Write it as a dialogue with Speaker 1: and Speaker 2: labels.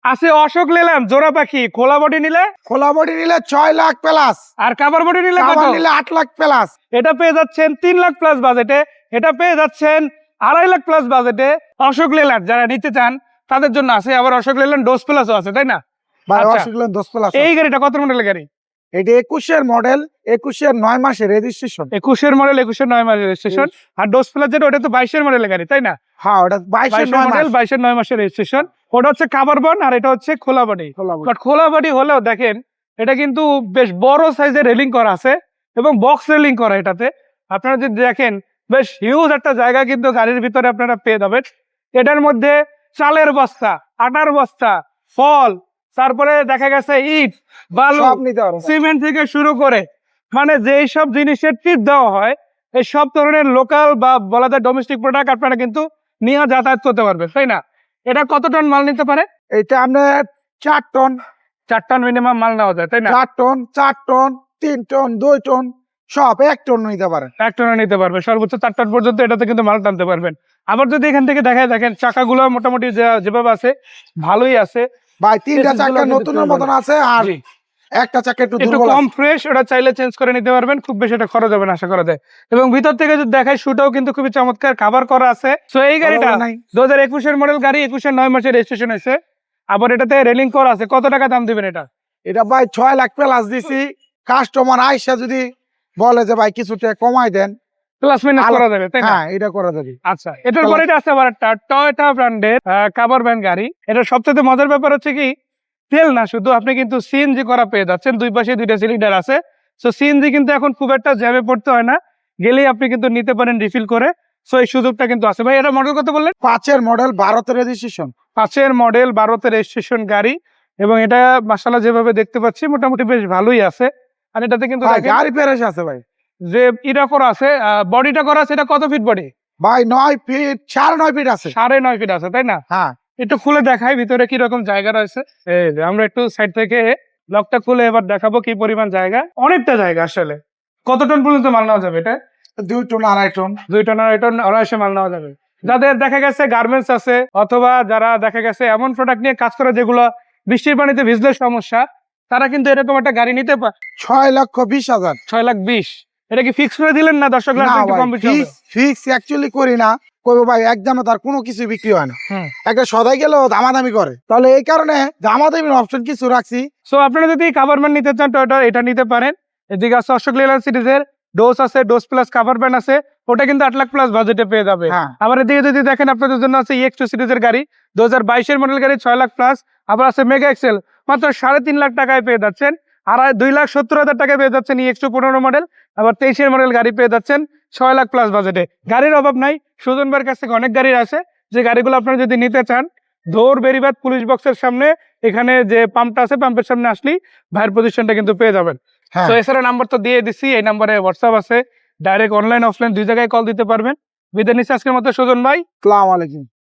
Speaker 1: আছে অশোক লেল্যান্ড জোড়া পাখি, খোলা বডি নিলে
Speaker 2: 6 লাখ প্লাস,
Speaker 1: আর কাভার বডি নিলে কত?
Speaker 2: কাভার নিলে 8 লাখ প্লাস।
Speaker 1: এটা পেয়ে যাচ্ছেন 3 লাখ প্লাস বাজেটে, এটা পেয়ে যাচ্ছেন 2.5 লাখ প্লাস বাজেটে। অশোক লেল্যান্ড যারা নিতে চান তাদের জন্য আছে, আবার অশোক লেল্যান্ড ডোজ প্লাসও আছে, তাই না?
Speaker 2: ভাই
Speaker 1: আচ্ছা।
Speaker 2: Ashok Leyland 10 plus.
Speaker 1: এই গাড়িটা কত মডেলের গাড়ি?
Speaker 2: এটা 21 এর মডেল, 21 এর 9 মাসের রেজিস্ট্রেশন।
Speaker 1: 21 এর মডেল, 21 এর 9 মাসের রেজিস্ট্রেশন। আর ডোজ প্লাস যেটা ওটা তো 22 এর মডেলের গাড়ি, তাই না?
Speaker 2: হ্যাঁ ওটা 22 এর 9
Speaker 1: মডেল,
Speaker 2: মাস।
Speaker 1: 22 এর 9 মাসের রেজিস্ট্রেশন। ওটা হচ্ছে কাভার বন আর এটা হচ্ছে খোলা বডি। বাট খোলা বডি হলেও দেখেন এটা কিন্তু বেশ বড় সাইজের রেলিং করা আছে এবং বক্স রেলিং করা। এটাতে আপনারা যদি দেখেন বেশ হিউজ একটা জায়গা কিন্তু গাড়ির ভিতরে আপনারা পেয়ে যাবেন। এটার মধ্যে চালের বস্তা, আটার বস্তা, ফল, তারপরে দেখা গেছে ইট, বালু,
Speaker 2: সব নিতে পারবেন।
Speaker 1: সিমেন্ট থেকে শুরু করে মানে যেই সব জিনিসের টিপ দেওয়া হয় এই সব ধরনের লোকাল বা বলা যায় ডোমেস্টিক প্রোডাক্ট আপনারা কিন্তু নিয়ে যাতায়াত করতে পারবেন, তাই না? এটা কত টন মাল নিতে পারে?
Speaker 2: এটা আপনার 4 টন,
Speaker 1: 4 টন মিনিমাম মাল নেওয়া যায়, তাই না?
Speaker 2: 4 টন, 4 টন, 3 টন, 2 টন, সব 1 টন নিতে পারেন।
Speaker 1: 1 টনে নিতে পারবে, সর্বোচ্চ 4 টন পর্যন্ত এটাতে কিন্তু মাল টানতে পারবেন। আবার যদি এখান থেকে দেখায় দেখেন চাকাগুলো মোটামুটি যেভাবে আছে ভালোই আছে।
Speaker 2: ভাই 3টা
Speaker 1: এসিস
Speaker 2: চাকা
Speaker 1: গুলো কিন্তু
Speaker 2: নতুনের
Speaker 1: চলবে
Speaker 2: মতন
Speaker 1: না।
Speaker 2: আছে, আর
Speaker 1: জি।
Speaker 2: একটা চাকা একটু
Speaker 1: একটু
Speaker 2: দুর্বল
Speaker 1: কম
Speaker 2: আছে।
Speaker 1: ফ্রেশ, ওটা চাইলে চেঞ্জ করে নিতে পারবেন, খুব বেশি এটা খরচ হবে না আশা করা যায়। এবং ভিতর থেকে যদি দেখায় শুটাও কিন্তু খুবই চমৎকার কভার করা আছে। তো এই গাড়িটা
Speaker 2: ভালো নাই।
Speaker 1: 2021 এর মডেল গাড়ি, 21 এর 9 মাসের রেজিস্ট্রেশন হয়েছে। আবার এটাতে রেলিং করা আছে। কত টাকা দাম দিবেন এটা?
Speaker 2: এটা ভাই 6 লাখ প্লাস দিছি। কাস্টমার আইসা যদি বলে যে ভাই কিছুটা কমাই দেন,
Speaker 1: প্লাস মাইনাস করা যাবে, তাই না?
Speaker 2: হ্যাঁ এটা করা যাবে।
Speaker 1: আচ্ছা, এটার পরে এটা আছে আবার একটা টয়োটা ব্র্যান্ডের কাভার ভ্যান গাড়ি। এটা সবচেয়ে মজার ব্যাপার হচ্ছে কি তেল না শুধু, আপনি কিন্তু সিএনজি করা পেয়ে যাচ্ছেন। দুই পাশে 2টা সিলিন্ডার আছে। সো সিএনজি কিন্তু এখন খুব একটা জ্যামে পড়তে হয় না, গেলেই আপনি কিন্তু নিতে পারেন রিফিল করে। সো এই সুযোগটা কিন্তু আছে। ভাই এটা মডেল কত বললেন?
Speaker 2: 5 এর মডেল, 12 রেজিস্ট্রেশন।
Speaker 1: 5 এর মডেল, 12 তে রেজিস্ট্রেশন গাড়ি। এবং এটা মাশাআল্লাহ যেভাবে দেখতে পাচ্ছি মোটামুটি বেশ ভালোই আছে। আর এটাতে কিন্তু
Speaker 2: ভাই
Speaker 1: দেখেন
Speaker 2: গাড়ি প্যারেশ আছে ভাই।
Speaker 1: যে ইটা করা আছে, বডিটা করা আছে। এটা কত ফিট বডি?
Speaker 2: ভাই 9 ফিট, 9.5 ফিট আছে।
Speaker 1: 9.5 ফিট আছে, তাই না?
Speaker 2: হ্যাঁ
Speaker 1: একটু খুলে দেখাই ভিতরে কি রকম জায়গা রয়েছে। এই যে আমরা একটু সাইড থেকে লকটা খুলে এবার দেখাবো কি পরিমাণ জায়গা। অনেকটা জায়গা আসলে। কত টন পর্যন্ত মাল নেওয়া যাবে এটা?
Speaker 2: 2 টন, 2.5 টন।
Speaker 1: 2 টন, 2.5 টন আড়াইশো মাল নেওয়া যাবে। যাদের দেখা গেছে গার্মেন্টস আছে অথবা যারা দেখা গেছে এমন প্রোডাক্ট নিয়ে কাজ করে যেগুলো বৃষ্টির পানিতে ভিজলে সমস্যা, তারা কিন্তু এরকম একটা গাড়ি নিতে পারে।
Speaker 2: 6,20,000।
Speaker 1: 6,20,000 এটা কি ফিক্স করে দিলেন না দর্শকরা
Speaker 2: না
Speaker 1: একটু
Speaker 2: ভাই,
Speaker 1: কম বেশি হবে?
Speaker 2: ফিক্স অ্যাকচুয়ালি করি না। কইবো ভাই একদমে তার কোনো কিছু বিক্রি হয় না।
Speaker 1: হুম।
Speaker 2: একটা সদাই গেলেও দামাদামি করে, তাহলে এই কারণে দামাদামির অপশন কিছু রাখছি।
Speaker 1: সো আপনারা যদি কাভার ব্যান্ড নিতে চান টয়োটা এটা নিতে পারেন। এদিকে আছে অশোক লেল্যান্ড সিরিজের ডোজ আছে, ডোজ প্লাস কাভার ব্যান্ড আছে, ওটা কিন্তু 8 লাখ প্লাস বাজেটে পেয়ে যাবে।
Speaker 2: হ্যাঁ।
Speaker 1: আবার এদিকে যদি দেখেন আপনাদের জন্য আছে EX2 সিরিজের গাড়ি, 2022 এর মডেল গাড়ি 6 লাখ প্লাস। আবার আছে মেগা এক্সেল মাত্র 3.5 লাখ টাকায় পেয়ে যাচ্ছেন। আর 2,70,000 টাকায় পেয়ে যাচ্ছেন EX2 15 মডেল। আবার 23 এর মডেল গাড়ি পেয়ে যাচ্ছেন 6 লাখ প্লাস বাজেটে। গাড়ির অভাব নাই, সুজন ভাইয়ের কাছ থেকে অনেক গাড়ি আছে। যে গাড়িগুলো আপনারা যদি নিতে চান ধর বেরিবাদ পুলিশ বক্সের সামনে এখানে যে পাম্পটা আছে পাম্পের সামনে আসলেই ভাইয়ের পজিশনটা কিন্তু পেয়ে যাবেন।
Speaker 2: হ্যাঁ
Speaker 1: তো এছাড়া নাম্বার তো দিয়ে দিছি, এই নাম্বারে হোয়াটসঅ্যাপ আছে, ডাইরেক্ট অনলাইন অফলাইন দুই জায়গায় কল দিতে পারবেন। বিদায় নিচ্ছি আজকের মতো সুজন ভাই।
Speaker 2: আসসালামু আলাইকুম।